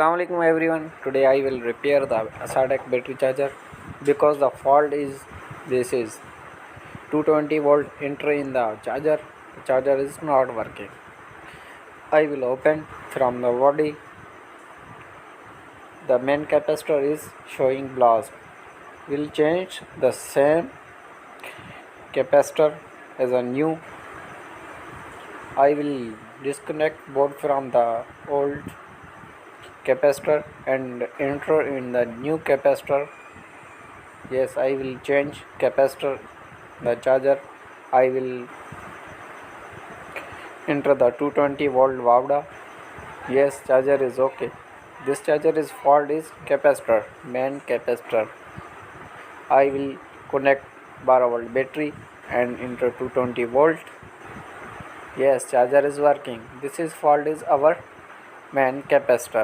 Alaikum everyone. Today I will repair the Assalam battery charger because the fault is this is 220 volt enter in the charger. The charger is not working. I will open from the body. The main capacitor is showing blast. We'll change the same capacitor as a new. I will disconnect board from the old capacitor and enter in the new capacitor. Yes, I will change capacitor the charger. I will enter the 220 volt Vavda. Yes, charger is okay. This charger is fault is capacitor, main capacitor. I will connect 12 volt battery and enter 220 volt. Yes, charger is working. This is fault is our main capacitor.